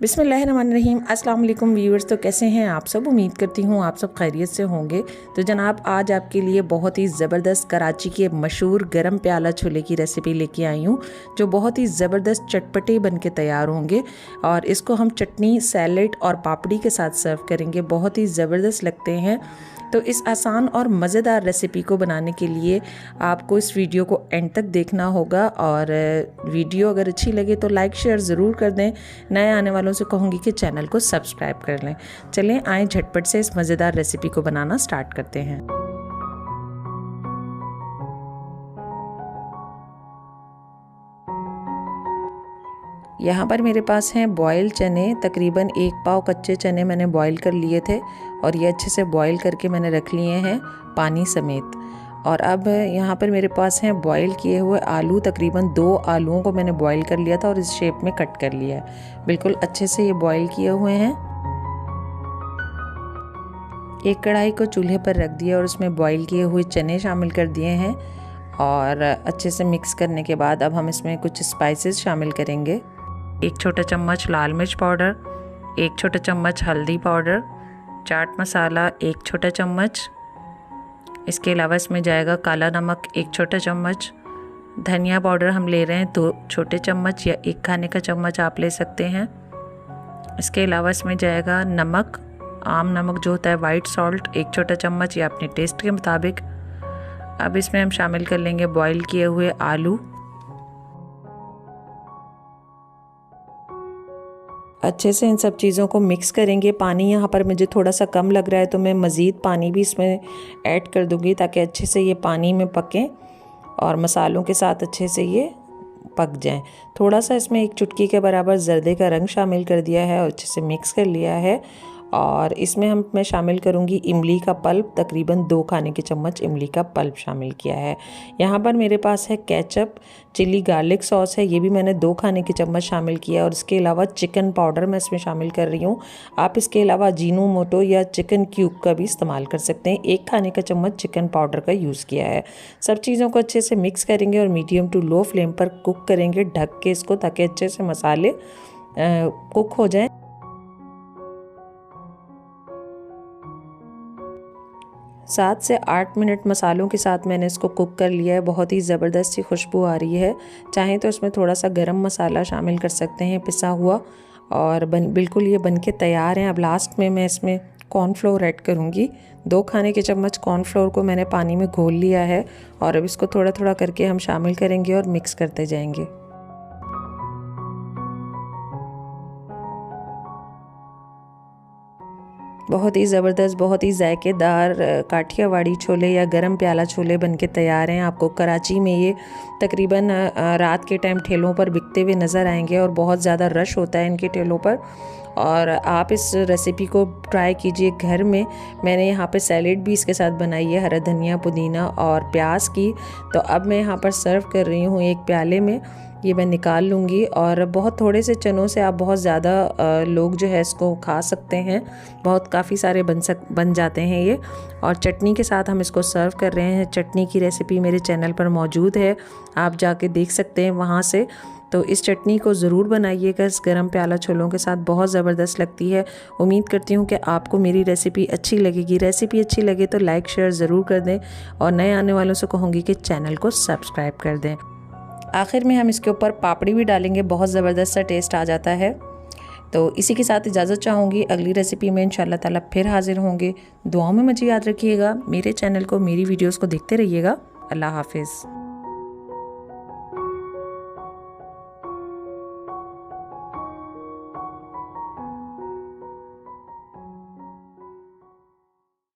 बिस्मिल्लाहिर्रहमानिर्रहीम। अस्सलाम वालेकुम व्यूअर्स। तो कैसे हैं आप सब? उम्मीद करती हूँ आप सब खैरियत से होंगे। तो जनाब, आज आपके लिए बहुत ही ज़बरदस्त कराची के मशहूर गरम प्याला छोले की रेसिपी लेके आई हूँ, जो बहुत ही ज़बरदस्त चटपटे बन के तैयार होंगे। और इसको हम चटनी, सैलेड और पापड़ी के साथ सर्व करेंगे। बहुत ही ज़बरदस्त लगते हैं। तो इस आसान और मज़ेदार रेसिपी को बनाने के लिए आपको इस वीडियो को एंड तक देखना होगा। और वीडियो अगर अच्छी लगे तो लाइक शेयर ज़रूर कर दें। नए आने वालों से कहूँगी कि चैनल को सब्सक्राइब कर लें। चलें आएँ झटपट से इस मज़ेदार रेसिपी को बनाना स्टार्ट करते हैं। यहाँ पर मेरे पास हैं बॉयल चने। तकरीबन 1 पाव कच्चे चने मैंने बॉयल कर लिए थे और ये अच्छे से बॉयल करके मैंने रख लिए हैं पानी समेत। और अब यहाँ पर मेरे पास हैं बॉयल किए हुए आलू। तकरीबन 2 आलूओं को मैंने बॉयल कर लिया था और इस शेप में कट कर लिया है। बिल्कुल अच्छे से ये बॉयल किए हुए हैं। एक कढ़ाई को चूल्हे पर रख दिया और उसमें बॉयल किए हुए चने शामिल कर दिए हैं। और अच्छे से मिक्स करने के बाद अब हम इसमें कुछ स्पाइसेस शामिल करेंगे। 1 छोटा चम्मच लाल मिर्च पाउडर, 1 छोटा चम्मच हल्दी पाउडर, चाट मसाला 1 छोटा चम्मच। इसके अलावा इसमें जाएगा काला नमक 1 छोटा चम्मच। धनिया पाउडर हम ले रहे हैं 2 छोटे चम्मच या 1 खाने का चम्मच आप ले सकते हैं। इसके अलावा इसमें जाएगा नमक, आम नमक जो होता है वाइट सॉल्ट 1 छोटा चम्मच या अपने टेस्ट के मुताबिक। अब इसमें हम शामिल कर लेंगे बॉईल किए हुए आलू। अच्छे से इन सब चीज़ों को मिक्स करेंगे। पानी यहाँ पर मुझे थोड़ा सा कम लग रहा है तो मैं मज़ीद पानी भी इसमें ऐड कर दूँगी ताकि अच्छे से ये पानी में पकें और मसालों के साथ अच्छे से ये पक जाएं। थोड़ा सा इसमें 1 चुटकी के बराबर ज़र्दे का रंग शामिल कर दिया है और अच्छे से मिक्स कर लिया है। और इसमें मैं शामिल करूँगी इमली का पल्प। तकरीबन 2 खाने के चम्मच इमली का पल्प शामिल किया है। यहाँ पर मेरे पास है केचप, चिली गार्लिक सॉस है, ये भी मैंने 2 खाने के चम्मच शामिल किया। और इसके अलावा चिकन पाउडर मैं इसमें शामिल कर रही हूँ। आप इसके अलावा अजीनोमोटो या चिकन क्यूब का भी इस्तेमाल कर सकते हैं। 1 खाने का चम्मच चिकन पाउडर का यूज़ किया है। सब चीज़ों को अच्छे से मिक्स करेंगे और मीडियम टू लो फ्लेम पर कुक करेंगे ढक के इसको, ताकि अच्छे से मसाले कुक हो जाएँ। 7 से 8 मिनट मसालों के साथ मैंने इसको कुक कर लिया है। बहुत ही ज़बरदस्त सी खुशबू आ रही है। चाहें तो इसमें थोड़ा सा गरम मसाला शामिल कर सकते हैं पिसा हुआ। और बिल्कुल ये बन के तैयार हैं। अब लास्ट में मैं इसमें कॉर्नफ्लोर ऐड करूँगी। 2 खाने के चम्मच कॉर्नफ्लोर को मैंने पानी में घोल लिया है और अब इसको थोड़ा थोड़ा करके हम शामिल करेंगे और मिक्स करते जाएंगे। बहुत ही ज़बरदस्त, बहुत ही जायकेदार काठियावाड़ी छोले या गरम प्याला छोले बनके तैयार हैं। आपको कराची में ये तकरीबन रात के टाइम ठेलों पर बिकते हुए नज़र आएंगे और बहुत ज़्यादा रश होता है इनके ठेलों पर। और आप इस रेसिपी को ट्राई कीजिए घर में। मैंने यहाँ पे सैलेड भी इसके साथ बनाई है, हरा धनिया, पुदीना और प्याज की। तो अब मैं यहाँ पर सर्व कर रही हूँ एक प्याले में। ये मैं निकाल लूँगी। और बहुत थोड़े से चनों से आप बहुत ज़्यादा लोग जो है इसको खा सकते हैं। बहुत काफ़ी सारे बन जाते हैं ये। और चटनी के साथ हम इसको सर्व कर रहे हैं। चटनी की रेसिपी मेरे चैनल पर मौजूद है, आप जाके देख सकते हैं वहाँ से। तो इस चटनी को ज़रूर बनाइएगा इस गरम प्याला छोलों के साथ, बहुत ज़बरदस्त लगती है। उम्मीद करती हूँ कि आपको मेरी रेसिपी अच्छी लगेगी। रेसिपी अच्छी लगे तो लाइक शेयर ज़रूर कर दें और नए आने वालों से कहूँगी कि चैनल को सब्सक्राइब कर दें। आखिर में हम इसके ऊपर पापड़ी भी डालेंगे, बहुत ज़बरदस्त सा टेस्ट आ जाता है। तो इसी के साथ इजाज़त चाहूँगी। अगली रेसिपी में इंशाल्लाह ताला फिर हाजिर होंगे। दुआओं में मुझे याद रखिएगा। मेरे चैनल को, मेरी वीडियोस को देखते रहिएगा। अल्लाह हाफिज़।